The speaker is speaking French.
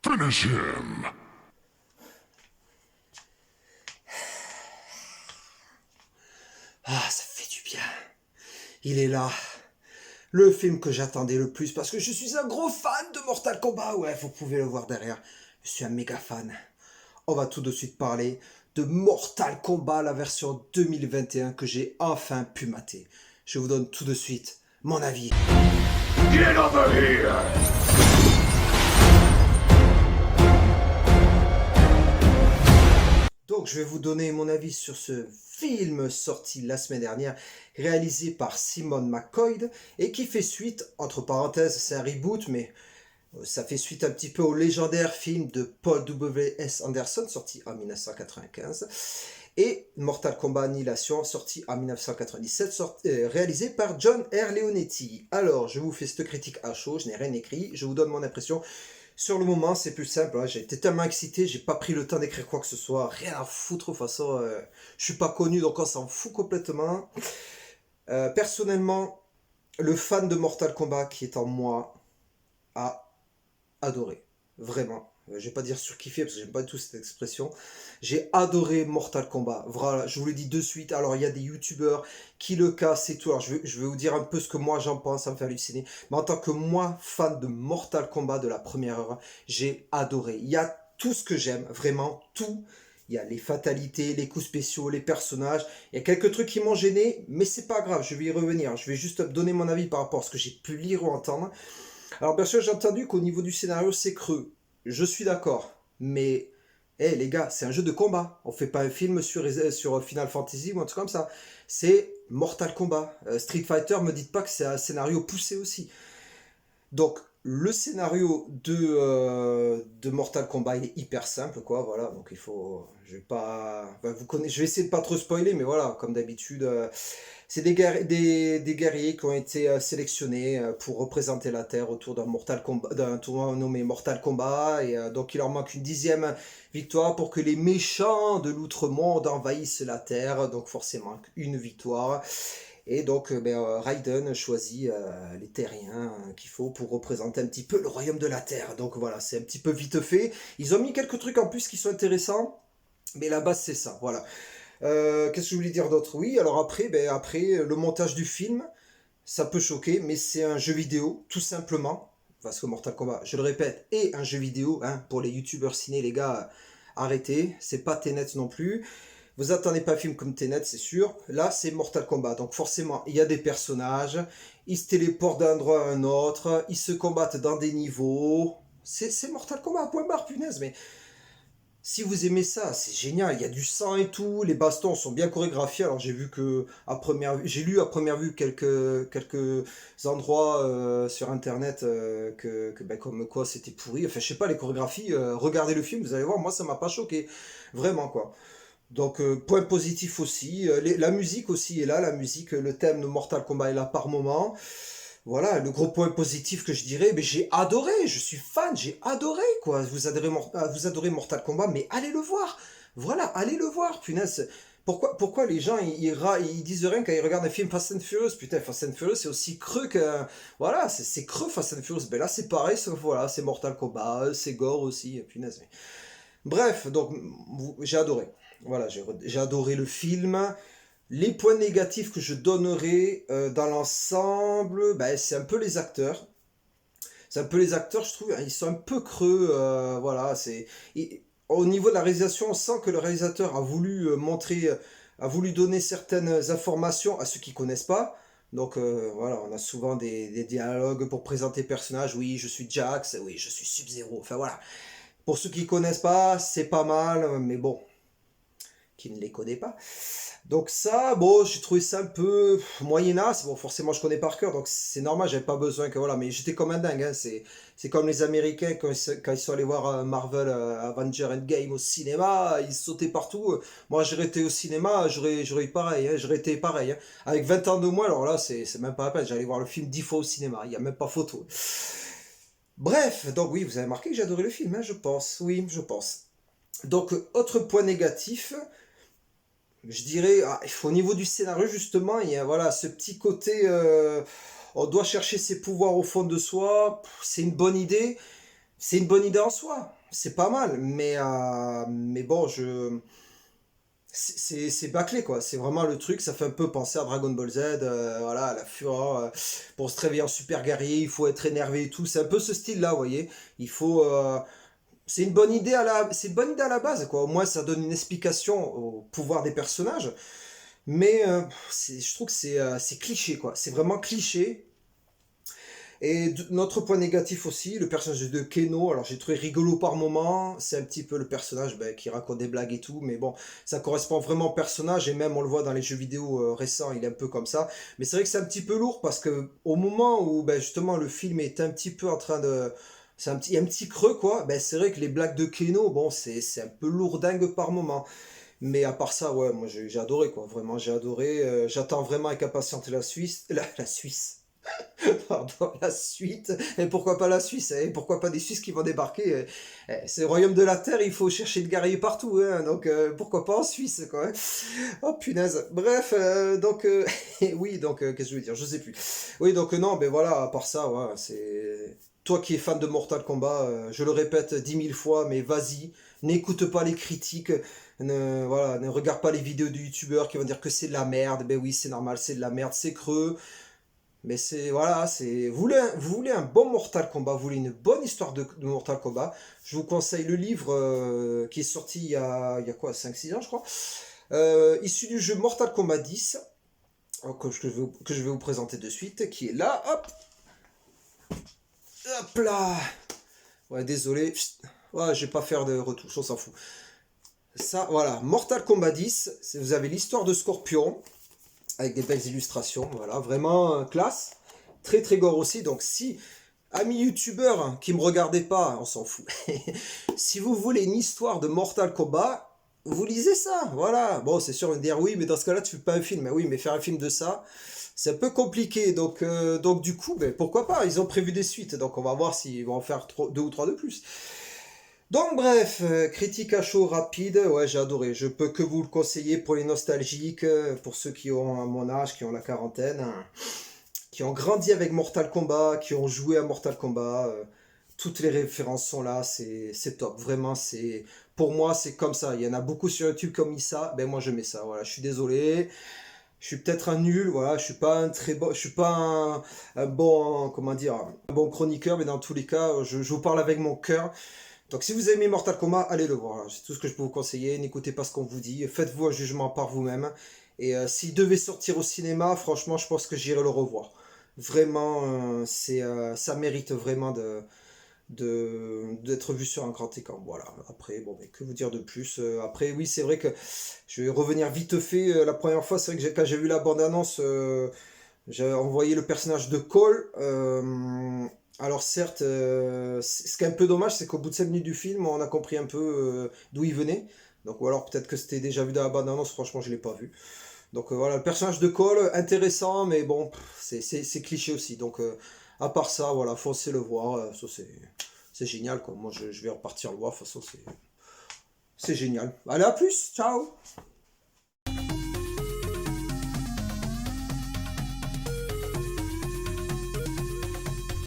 Finish him. Ah, ça fait du bien. Il est là. Le film que j'attendais le plus parce que je suis un gros fan de Mortal Kombat. Ouais, vous pouvez le voir derrière. Je suis un méga fan. On va tout de suite parler de Mortal Kombat, la version 2021 que j'ai enfin pu mater. Je vous donne tout de suite mon avis. Get over here! Donc je vais vous donner mon avis sur ce film sorti la semaine dernière, réalisé par Simon McCoy et qui fait suite, entre parenthèses, c'est un reboot, mais ça fait suite un petit peu au légendaire film de Paul W.S. Anderson, sorti en 1995, et Mortal Kombat Annihilation, sorti en 1997, réalisé par John R. Leonetti. Alors, je vous fais cette critique à chaud, je n'ai rien écrit, je vous donne mon impression. Sur le moment, c'est plus simple, hein. J'ai été tellement excité, j'ai pas pris le temps d'écrire quoi que ce soit, rien à foutre, de toute façon, je suis pas connu, donc on s'en fout complètement. Personnellement, le fan de Mortal Kombat qui est en moi a adoré. Vraiment. Je vais pas dire surkiffé parce que j'aime pas du tout cette expression. J'ai adoré Mortal Kombat. Voilà, je vous le dis de suite. Alors, il y a des youtubeurs qui le cassent et tout. Alors, je vais vous dire un peu ce que moi j'en pense, ça me fait halluciner. Mais en tant que moi, fan de Mortal Kombat de la première heure, j'ai adoré. Il y a tout ce que j'aime, vraiment tout. Il y a les fatalités, les coups spéciaux, les personnages. Il y a quelques trucs qui m'ont gêné, mais c'est pas grave, je vais y revenir. Je vais juste donner mon avis par rapport à ce que j'ai pu lire ou entendre. Alors bien sûr, j'ai entendu qu'au niveau du scénario, c'est creux. Je suis d'accord. Mais, les gars, c'est un jeu de combat. On fait pas un film sur Final Fantasy ou un truc comme ça. C'est Mortal Kombat. Street Fighter, me dites pas que c'est un scénario poussé aussi. Donc, le scénario de Mortal Kombat, il est hyper simple, quoi, voilà, donc il faut, je vais pas, enfin, vous connaissez, je vais essayer de pas trop spoiler, mais voilà, comme d'habitude, c'est des guerriers qui ont été sélectionnés pour représenter la Terre autour d'un tournoi nommé Mortal Kombat, et donc il leur manque une 10e victoire pour que les méchants de l'outre-monde envahissent la Terre, donc forcément une victoire. Et donc Raiden choisit les terriens qu'il faut pour représenter un petit peu le royaume de la Terre. Donc voilà, c'est un petit peu vite fait. Ils ont mis quelques trucs en plus qui sont intéressants, mais la base c'est ça, voilà. Qu'est-ce que je voulais dire d'autre? Oui, alors après, le montage du film, ça peut choquer, mais c'est un jeu vidéo, tout simplement. Parce que Mortal Kombat, je le répète, est un jeu vidéo, hein, pour les youtubeurs ciné, les gars, arrêtez, c'est pas Tenet non plus. Vous attendez pas un film comme Tenet, c'est sûr. Là, c'est Mortal Kombat. Donc forcément, il y a des personnages. Ils se téléportent d'un endroit à un autre. Ils se combattent dans des niveaux. C'est Mortal Kombat, point barre, punaise. Mais si vous aimez ça, c'est génial. Il y a du sang et tout. Les bastons sont bien chorégraphiés. Alors j'ai vu que j'ai lu à première vue quelques endroits sur internet comme quoi c'était pourri. Enfin, je sais pas, les chorégraphies. Regardez le film, vous allez voir. Moi, ça m'a pas choqué. Vraiment, quoi. Donc, point positif aussi. La musique aussi est là. La musique, le thème de Mortal Kombat est là par moment. Voilà, le gros point positif que je dirais, mais j'ai adoré, je suis fan, j'ai adoré, quoi. Vous adorez Mortal Kombat, mais allez le voir. Voilà, allez le voir, punaise. Pourquoi les gens, ils disent rien quand ils regardent un film Fast and Furious? Putain, Fast and Furious, c'est aussi creux que... Voilà, c'est creux Fast and Furious. Ben là, c'est pareil, sauf voilà, c'est Mortal Kombat, c'est gore aussi, punaise. Bref, donc, j'ai adoré. Voilà, j'ai adoré le film. Les points négatifs que je donnerais dans l'ensemble, ben, c'est un peu les acteurs. C'est un peu les acteurs, je trouve, ils sont un peu creux. Voilà, au niveau de la réalisation, on sent que le réalisateur a voulu a voulu donner certaines informations à ceux qui connaissent pas. Donc voilà, on a souvent des dialogues pour présenter le personnage. Oui, je suis Jax, oui, je suis Sub-Zero. Enfin voilà. Pour ceux qui connaissent pas, c'est pas mal, mais bon, qui ne les connaît pas. Donc ça, bon, j'ai trouvé ça un peu moyennasse. Bon, forcément, je connais par cœur, donc c'est normal, j'avais pas besoin que voilà. Mais j'étais comme un dingue. Hein. C'est comme les Américains quand ils sont allés voir Marvel Avenger Endgame au cinéma, ils sautaient partout. Moi, j'aurais été au cinéma, j'aurais eu pareil. Hein, j'aurais été pareil. Hein. Avec 20 ans de moins, alors là, c'est même pas la peine. J'allais voir le film 10 fois au cinéma. Il y a même pas photo. Bref, donc oui, vous avez remarqué que j'ai adoré le film, hein, je pense. Oui, je pense. Donc, autre point négatif. Je dirais, au niveau du scénario, justement, il y a voilà, ce petit côté, on doit chercher ses pouvoirs au fond de soi, c'est une bonne idée, c'est une bonne idée en soi, c'est pas mal, mais bon, c'est bâclé quoi, c'est vraiment le truc, ça fait un peu penser à Dragon Ball Z, voilà, à la fureur, pour se réveiller en super guerrier, il faut être énervé et tout, c'est un peu ce style-là, vous voyez, il faut, c'est une bonne idée c'est une bonne idée à la base quoi, au moins ça donne une explication au pouvoir des personnages, mais je trouve que c'est cliché quoi, c'est vraiment cliché. Et notre point négatif aussi, le personnage de Keno, alors j'ai trouvé rigolo par moment, c'est un petit peu le personnage qui raconte des blagues et tout, mais bon, ça correspond vraiment au personnage, et même on le voit dans les jeux vidéo récents, il est un peu comme ça. Mais c'est vrai que c'est un petit peu lourd, parce que au moment où justement le film est un petit peu en train de... il y a un petit creux quoi, c'est vrai que les blagues de Keno, bon, c'est un peu lourdingue par moment. Mais à part ça, ouais, moi j'ai adoré quoi, vraiment j'ai adoré. J'attends vraiment avec impatience la Suisse. Pardon, la suite. Et pourquoi pas la Suisse? Et pourquoi pas des Suisses qui vont débarquer? C'est le royaume de la terre, il faut chercher de guerriers partout. Hein, donc pourquoi pas en Suisse, quoi. Hein. Oh punaise. Bref, donc. Oui, donc qu'est-ce que je veux dire? Je sais plus. Oui, donc non, ben voilà, à part ça, ouais, c'est. Toi qui es fan de Mortal Kombat, je le répète 10 000 fois, mais vas-y, n'écoute pas les critiques, voilà, ne regarde pas les vidéos de youtubeurs qui vont dire que c'est de la merde. Ben oui, c'est normal, c'est de la merde, c'est creux. Mais c'est, voilà, c'est, vous voulez un bon Mortal Kombat, vous voulez une bonne histoire de Mortal Kombat, je vous conseille le livre qui est sorti il y a quoi, 5 6 ans je crois, issu du jeu Mortal Kombat 10, que je vais vous présenter de suite, qui est là, hop, hop là, ouais, désolé, ouais, je vais pas faire de retouche, on s'en fout. Ça, voilà, Mortal Kombat 10, vous avez l'histoire de Scorpion, avec des belles illustrations, voilà, vraiment classe. Très très gore aussi, donc si, amis youtubeurs qui me regardez pas, on s'en fout, si vous voulez une histoire de Mortal Kombat, vous lisez ça, voilà. Bon, c'est sûr, on va dire oui, mais dans ce cas-là, tu fais pas un film. Mais oui, mais faire un film de ça, c'est un peu compliqué. Donc du coup, pourquoi pas? Ils ont prévu des suites, donc on va voir s'ils vont en faire deux ou trois de plus. Donc bref, critique à chaud rapide, ouais j'ai adoré, je peux que vous le conseiller pour les nostalgiques, pour ceux qui ont mon âge, qui ont la quarantaine, hein, qui ont grandi avec Mortal Kombat, qui ont joué à Mortal Kombat, toutes les références sont là, c'est top, vraiment c'est... Pour moi c'est comme ça, il y en a beaucoup sur YouTube qui ont mis ça, ben moi je mets ça, voilà, je suis désolé, je suis peut-être un nul, voilà, je suis pas un très bon, je suis pas un bon, comment dire, un bon chroniqueur, mais dans tous les cas, je vous parle avec mon cœur. Donc si vous aimez Mortal Kombat, allez le voir. C'est tout ce que je peux vous conseiller. N'écoutez pas ce qu'on vous dit. Faites-vous un jugement par vous-même. Et s'il devait sortir au cinéma, franchement, je pense que j'irai le revoir. Vraiment, ça mérite vraiment d'être vu sur un grand écran. Voilà. Après, bon, mais que vous dire de plus? Après, oui, c'est vrai que je vais revenir vite fait. La première fois, c'est vrai que quand j'ai vu la bande-annonce, j'ai envoyé le personnage de Cole. Alors certes, ce qui est un peu dommage, c'est qu'au bout de 5 minutes du film, on a compris un peu d'où il venait. Donc, ou alors peut-être que c'était déjà vu dans la bande-annonce, franchement, je ne l'ai pas vu. Donc voilà, le personnage de Cole, intéressant, mais bon, c'est cliché aussi. Donc à part ça, voilà, foncez le voir, ça c'est génial, quoi. Moi, je vais repartir le voir, de toute façon, c'est génial. Allez, à plus, ciao!